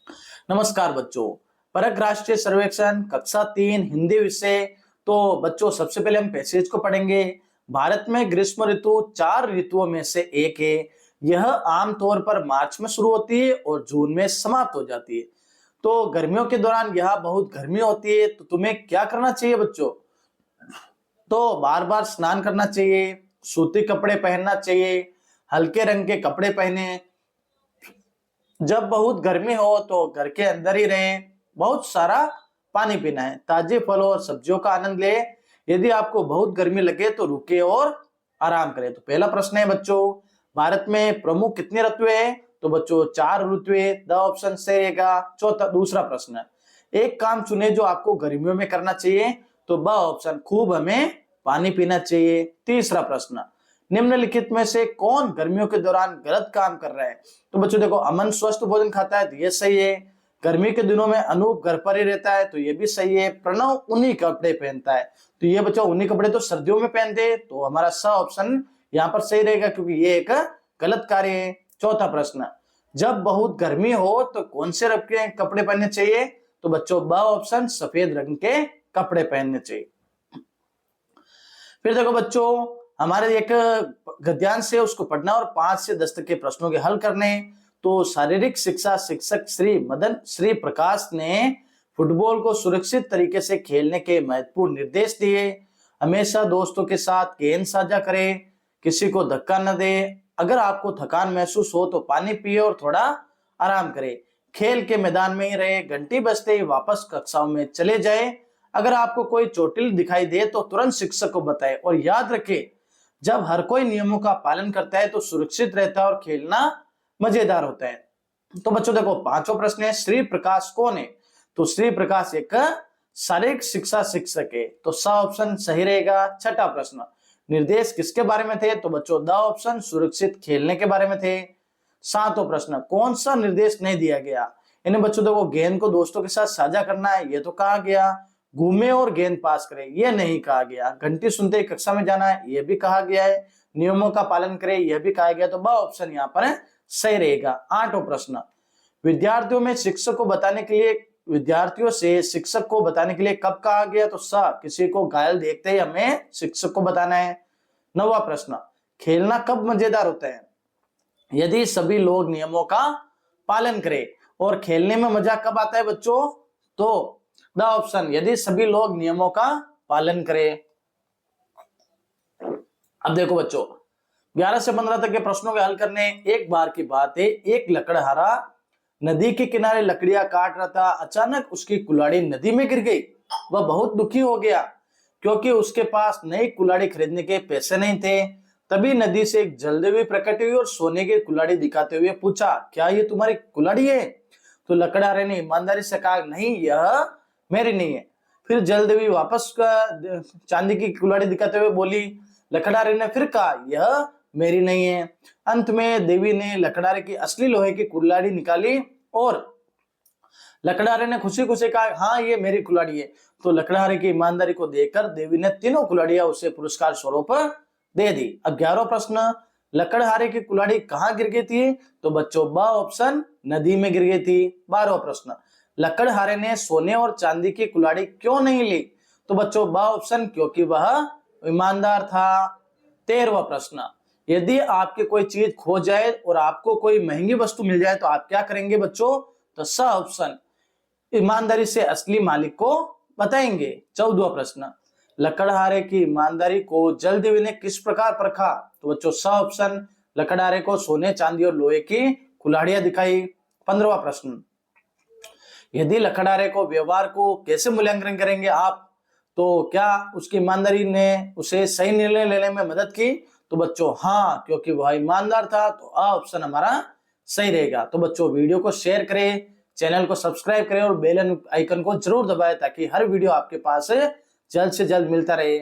नमस्कार बच्चों। परक राष्ट्रीय सर्वेक्षण कक्षा 3 हिंदी विषय। तो बच्चों सबसे पहले हम पैसेज को पढ़ेंगे। भारत में ग्रीष्म ऋतु 4 ऋतुओं में से एक है। यह आमतौर पर मार्च में शुरू होती है और जून में समाप्त हो जाती है। तो गर्मियों के दौरान यहाँ बहुत गर्मी होती है, तो तुम्हें क्या करना चाहिए बच्चों? तो बार बार स्नान करना चाहिए, सूती कपड़े पहनना चाहिए, हल्के रंग के कपड़े पहने। जब बहुत गर्मी हो तो घर के अंदर ही रहें। बहुत सारा पानी पीना है। ताजे फलों और सब्जियों का आनंद ले। यदि आपको बहुत गर्मी लगे तो रुके और आराम करें। तो पहला प्रश्न है बच्चों, भारत में प्रमुख कितनी ऋतुएं हैं? तो बच्चों 4 ऋतुएं। द ऑप्शन से रहेगा। चौथा दूसरा प्रश्न है, एक काम चुने जो आपको गर्मियों में करना चाहिए। तो ब ऑप्शन, खूब हमें पानी पीना चाहिए। तीसरा प्रश्न, निम्नलिखित में से कौन गर्मियों के दौरान गलत काम कर रहा है? तो बच्चों देखो, अमन स्वस्थ भोजन खाता है, तो ये सही है। गर्मी के दिनों में अनूप घर पर ही रहता है, तो ये भी सही है। प्रणव ऊनी कपड़े पहनता है, तो ये बच्चों ऊनी कपड़े तो सर्दियों में पहनते हैं, तो हमारा स ऑप्शन यहाँ पर सही रहेगा, क्योंकि ये एक गलत कार्य है। चौथा प्रश्न, जब बहुत गर्मी हो तो कौन से रंग के कपड़े पहनने चाहिए? तो बच्चों ब ऑप्शन, सफेद रंग के कपड़े पहनने चाहिए। फिर देखो बच्चों, हमारे एक गद्यांश है, उसको पढ़ना और 5 से 10 तक के प्रश्नों के हल करने। तो शारीरिक शिक्षा शिक्षक श्री मदन श्री प्रकाश ने फुटबॉल को सुरक्षित तरीके से खेलने के महत्वपूर्ण निर्देश दिए। हमेशा दोस्तों के साथ गेंद साझा करें, किसी को धक्का न दे। अगर आपको थकान महसूस हो तो पानी पिए और थोड़ा आराम करें। खेल के मैदान में ही रहे, घंटी बजते ही वापस कक्षाओं में चले जाए। अगर आपको कोई चोटिल दिखाई दे तो तुरंत शिक्षक को बताएं। और याद रखें, जब हर कोई नियमों का पालन करता है तो सुरक्षित रहता है और खेलना मजेदार होता है। तो बच्चों देखो, पांचवा प्रश्न है, श्री प्रकाश कौन है? तो श्री प्रकाश एक शारीरिक शिक्षा शिक्षक है, तो स ऑप्शन सही रहेगा। छठा प्रश्न, निर्देश किसके बारे में थे? तो बच्चों द ऑप्शन, सुरक्षित खेलने के बारे में थे। सातवां प्रश्न, कौन सा निर्देश नहीं दिया गया? इन्हें बच्चों देखो, गेंद को दोस्तों के साथ साझा करना है, ये तो कहा गया। घूमे और गेंद पास करें, ये नहीं कहा गया। घंटी सुनते ही कक्षा में जाना है, ये भी कहा गया है। नियमों का पालन करें, यह भी कहा गया। तो ब ऑप्शन यहाँ पर सही रहेगा। आठवां प्रश्न, विद्यार्थियों से शिक्षक को बताने के लिए कब कहा गया? तो स, किसी को घायल देखते ही हमें शिक्षक को बताना है। नौवां प्रश्न, खेलना कब मजेदार होता है? यदि सभी लोग नियमों का पालन करें। और खेलने में मजा कब आता है बच्चों? तो द ऑप्शन, यदि सभी लोग नियमों का पालन करें। अब देखो बच्चों, 11 से 15 तक के प्रश्नों के हल करने। एक बार की बात है, एक लकड़हारा नदी के किनारे लकड़ियां काट रहा था। अचानक उसकी कुल्हाड़ी नदी में गिर गई। वह बहुत दुखी हो गया, क्योंकि उसके पास नई कुल्हाड़ी खरीदने के पैसे नहीं थे। तभी नदी से एक जलदेवी प्रकट हुई और सोने की कुल्हाड़ी दिखाते हुए पूछा, क्या ये तुम्हारी कुल्हाड़ी है? तो लकड़हारे ने ईमानदारी से कहा, नहीं, यह मेरी नहीं है। फिर जलदेवी वापस चांदी की कुल्हाड़ी दिखाते हुए बोली। लकड़हारे ने फिर कहा, यह मेरी नहीं है। अंत में देवी ने लकड़हारे की असली लोहे की कुल्हाड़ी निकाली और लकड़हारे ने खुशी खुशी कहा, हाँ, ये मेरी कुल्हाड़ी है। तो लकड़हारे की ईमानदारी को देखकर देवी ने तीनों कुल्हाड़ियां उसे पुरस्कार स्वरूप दे दी। 11वां प्रश्न, लकड़हारे की कुल्हाड़ी कहाँ गिर गई थी? तो बच्चों ब ऑप्शन, नदी में गिर गई थी। 12वां प्रश्न, लकड़हारे ने सोने और चांदी की कुल्हाड़ी क्यों नहीं ली? तो बच्चों ब ऑप्शन, क्योंकि वह ईमानदार था। 13वां प्रश्न, यदि आपकी कोई चीज खो जाए और आपको कोई महंगी वस्तु मिल जाए तो आप क्या करेंगे बच्चों? तो स ऑप्शन, ईमानदारी से असली मालिक को बताएंगे। 14वां प्रश्न, लकड़हारे की ईमानदारी को जलदेवी ने किस प्रकार परखा? तो बच्चों स ऑप्शन, लकड़हारे को सोने चांदी और लोहे की कुल्हाड़ियां दिखाई। 15वां प्रश्न, यदि लकड़हारे को व्यवहार को कैसे मूल्यांकन करेंगे आप? तो क्या उसकी ईमानदारी ने उसे सही निर्णय लेने में मदद की? तो बच्चों हाँ, क्योंकि वह ईमानदार था। तो आ ऑप्शन हमारा सही रहेगा। तो बच्चों वीडियो को शेयर करें, चैनल को सब्सक्राइब करें और बेल आइकन को जरूर दबाएं, ताकि हर वीडियो आपके पास जल्द से जल्द मिलता रहे।